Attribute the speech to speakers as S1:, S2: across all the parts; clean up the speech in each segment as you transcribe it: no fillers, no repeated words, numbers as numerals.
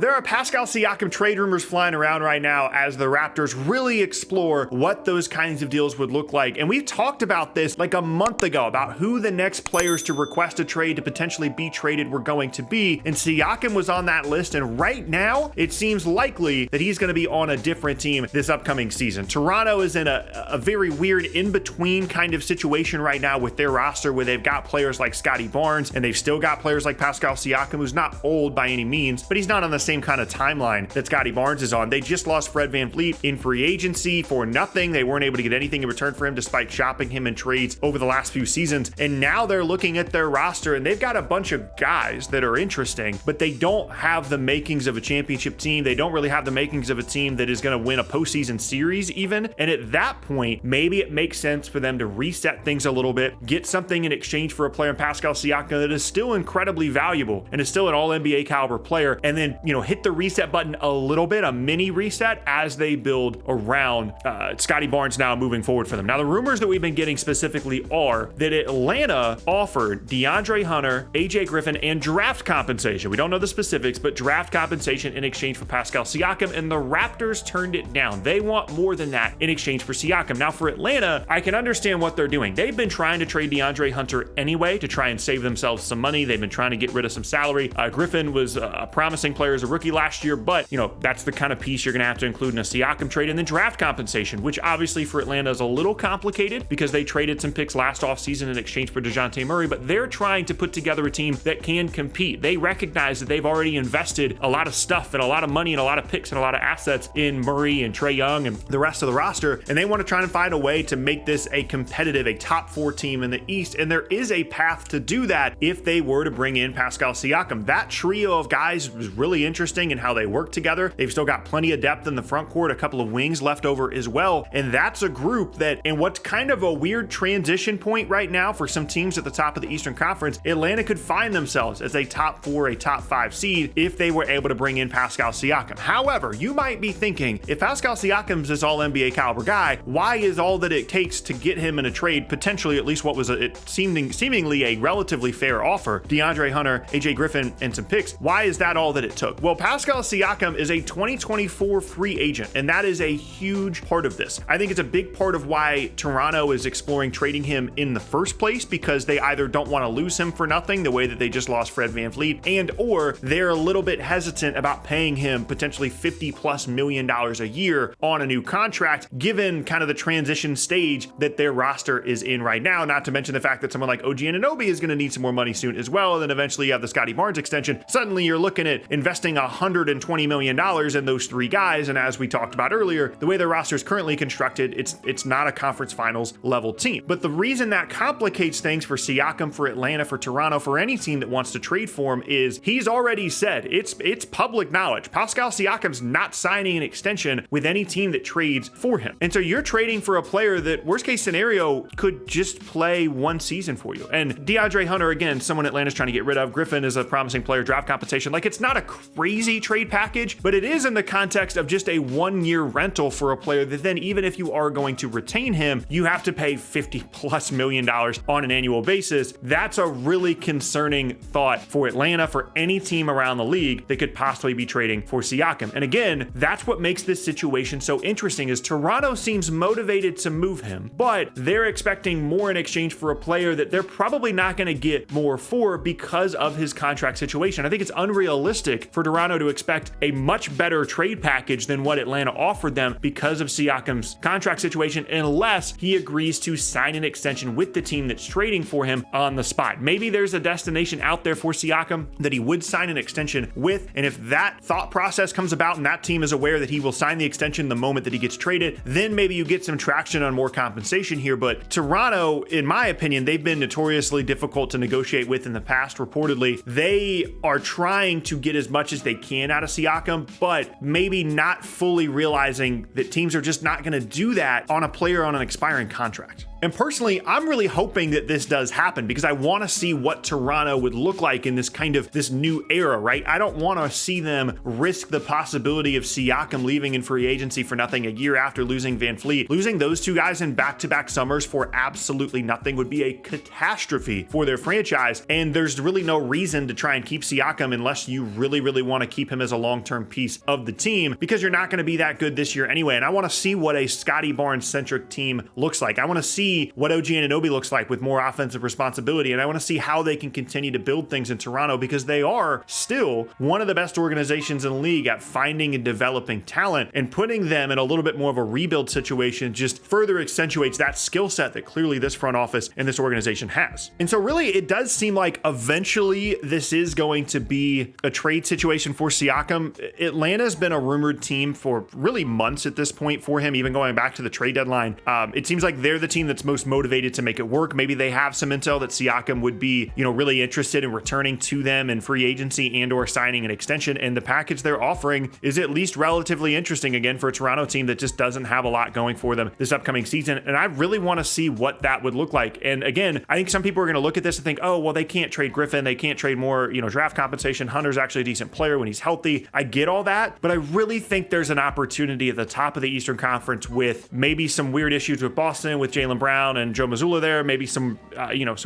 S1: There are Pascal Siakam trade rumors flying around right now as the Raptors really explore what those kinds of deals would look like. And we talked about this like a month ago about who the next players to request a trade to potentially be traded were going to be. And Siakam was on that list. And right now, it seems likely that he's going to be on a different team this upcoming season. Toronto is in a very weird in-between kind of situation right now with their roster where they've got players like Scotty Barnes and they've still got players like Pascal Siakam, who's not old by any means, but he's not on the same kind of timeline that Scotty Barnes is on. They just lost Fred VanVleet in free agency for nothing. They weren't able to get anything in return for him despite shopping him in trades over the last few seasons. And now they're looking at their roster and they've got a bunch of guys that are interesting, but they don't have the makings of a championship team. They don't really have the makings of a team that is going to win a postseason series even. And at that point, maybe it makes sense for them to reset things a little bit, get something in exchange for a player in Pascal Siakam that is still incredibly valuable and is still an all-NBA caliber player, and then, hit the reset button a little bit, a mini reset as they build around Scotty Barnes now moving forward for them. Now, the rumors that we've been getting specifically are that Atlanta offered DeAndre Hunter, AJ Griffin, and draft compensation. We don't know the specifics, but draft compensation in exchange for Pascal Siakam, and the Raptors turned it down. They want more than that in exchange for Siakam. Now, for Atlanta, I can understand what they're doing. They've been trying to trade DeAndre Hunter anyway to try and save themselves some money. They've been trying to get rid of some salary. Griffin was a promising player as a rookie last year, but that's the kind of piece you're going to have to include in a Siakam trade. And then draft compensation, which obviously for Atlanta is a little complicated because they traded some picks last offseason in exchange for DeJounte Murray, but they're trying to put together a team that can compete. They recognize that they've already invested a lot of stuff and a lot of money and a lot of picks and a lot of assets in Murray and Trae Young and the rest of the roster, and they want to try and find a way to make this a competitive, a top 4 team in the East. And there is a path to do that if they were to bring in Pascal Siakam. That trio of guys was really interesting in how they work together. They've still got plenty of depth in the front court, a couple of wings left over as well. And that's a group that, in what's kind of a weird transition point right now for some teams at the top of the Eastern Conference, Atlanta could find themselves as a top 4, a top 5 seed if they were able to bring in Pascal Siakam. However, you might be thinking, if Pascal Siakam's this all NBA caliber guy, why is all that it takes to get him in a trade, potentially at least what was seemingly a relatively fair offer, DeAndre Hunter, AJ Griffin, and some picks, why is that all that it took? Well, Pascal Siakam is a 2024 free agent, and that is a huge part of this. I think it's a big part of why Toronto is exploring trading him in the first place, because they either don't want to lose him for nothing the way that they just lost Fred VanVleet, and or they're a little bit hesitant about paying him potentially $50+ million a year on a new contract, given kind of the transition stage that their roster is in right now, not to mention the fact that someone like OG Anunoby is going to need some more money soon as well. And then eventually you have the Scotty Barnes extension. Suddenly you're looking at investing $120 million in those 3 guys. And as we talked about earlier, the way their roster is currently constructed, it's not a conference finals level team. But the reason that complicates things for Siakam, for Atlanta, for Toronto, for any team that wants to trade for him is he's already said, it's public knowledge, Pascal Siakam's not signing an extension with any team that trades for him. And so you're trading for a player that, worst case scenario, could just play 1 season for you. And DeAndre Hunter, again, someone Atlanta's trying to get rid of. Griffin is a promising player, draft compensation. Like, it's not a crazy trade package, but it is in the context of just a 1-year rental for a player that then, even if you are going to retain him, you have to pay $50+ million on an annual basis. That's a really concerning thought for Atlanta, for any team around the league that could possibly be trading for Siakam. And again, that's what makes this situation so interesting, is Toronto seems motivated to move him, but they're expecting more in exchange for a player that they're probably not going to get more for because of his contract situation. I think it's unrealistic for Toronto to expect a much better trade package than what Atlanta offered them because of Siakam's contract situation, unless he agrees to sign an extension with the team that's trading for him on the spot. Maybe there's a destination out there for Siakam that he would sign an extension with, and if that thought process comes about and that team is aware that he will sign the extension the moment that he gets traded, then maybe you get some traction on more compensation here. But Toronto, in my opinion, they've been notoriously difficult to negotiate with in the past. Reportedly, they are trying to get as much as they can out of Siakam, but maybe not fully realizing that teams are just not going to do that on a player on an expiring contract. And personally, I'm really hoping that this does happen because I want to see what Toronto would look like in this new era, right? I don't want to see them risk the possibility of Siakam leaving in free agency for nothing a year after losing Van Fleet. Losing those two guys in back-to-back summers for absolutely nothing would be a catastrophe for their franchise. And there's really no reason to try and keep Siakam unless you really, really want to keep him as a long-term piece of the team, because you're not going to be that good this year anyway. And I want to see what a Scotty Barnes-centric team looks like. I want to see what OG Anunoby looks like with more offensive responsibility. And I want to see how they can continue to build things in Toronto, because they are still one of the best organizations in the league at finding and developing talent, and putting them in a little bit more of a rebuild situation just further accentuates that skill set that clearly this front office and this organization has. And so really it does seem like eventually this is going to be a trade situation for Siakam. Atlanta's been a rumored team for really months at this point for him, even going back to the trade deadline. It seems like they're the team that's most motivated to make it work. Maybe they have some intel that Siakam would be, really interested in returning to them in free agency and or signing an extension, and the package they're offering is at least relatively interesting again for a Toronto team that just doesn't have a lot going for them this upcoming season. And I really want to see what that would look like. And again, I think some people are going to look at this and think, oh, well, they can't trade Griffin. They can't trade more, draft compensation. Hunter's actually a decent player when he's healthy. I get all that, but I really think there's an opportunity at the top of the Eastern Conference with maybe some weird issues with Boston, with Jaylen Brown and Joe Mazzulla there, maybe some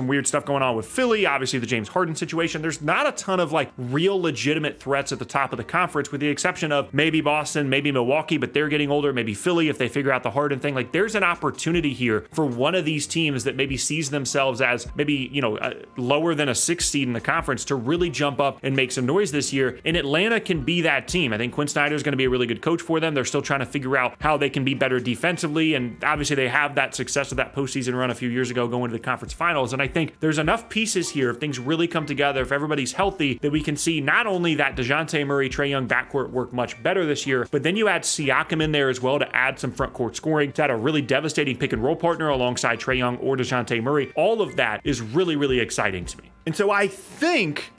S1: weird stuff going on with Philly, obviously the James Harden situation. There's not a ton of real legitimate threats at the top of the conference, with the exception of maybe Boston, maybe Milwaukee, but they're getting older, maybe Philly if they figure out the Harden thing. There's an opportunity here for one of these teams that maybe sees themselves as maybe, lower than a 6th seed in the conference to really jump up and make some noise this year. And Atlanta can be that team. I think Quinn Snyder is going to be a really good coach for them. They're still trying to figure out how they can be better defensively. And obviously they have that success of that postseason run a few years ago going to the conference finals. And I think there's enough pieces here, if things really come together, if everybody's healthy, that we can see not only that DeJounte Murray, Trae Young backcourt work much better this year, but then you add Siakam in there as well to add some front court scoring, to add a really devastating pick and roll partner alongside Trae Young or DeJounte Murray. All of that is really, really exciting to me. And so I think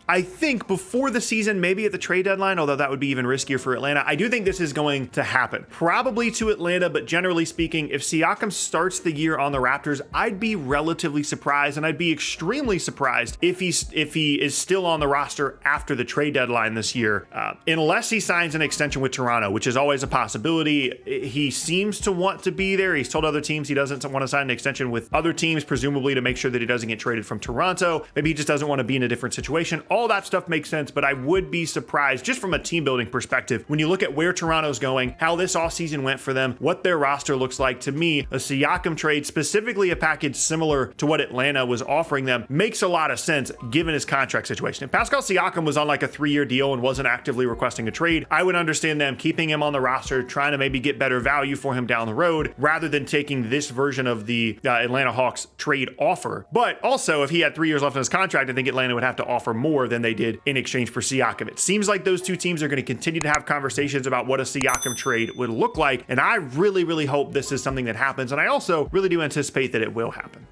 S1: before the season, maybe at the trade deadline, although that would be even riskier for Atlanta, I do think this is going to happen. Probably to Atlanta, but generally speaking, if Siakam starts the year on the Raptors, I'd be relatively surprised, and I'd be extremely surprised if he is still on the roster after the trade deadline this year, unless he signs an extension with Toronto, which is always a possibility. He seems to want to be there. He's told other teams he doesn't want to sign an extension with other teams, presumably to make sure that he doesn't get traded from Toronto. Maybe he just doesn't want to be in a different situation. All that stuff makes sense, but I would be surprised just from a team building perspective when you look at where Toronto's going, how this offseason went for them, what their roster looks like. To me, a Siakam trade, specifically a package similar to what Atlanta was offering them, makes a lot of sense given his contract situation. If Pascal Siakam was on a 3-year deal and wasn't actively requesting a trade, I would understand them keeping him on the roster, trying to maybe get better value for him down the road, rather than taking this version of the Atlanta Hawks trade offer. But also, if he had 3 years left on his contract, I think Atlanta would have to offer more than they did in exchange for Siakam. It seems like those two teams are going to continue to have conversations about what a Siakam trade would look like, and I really, really hope this is something that happens, and I also really do anticipate that it will happen.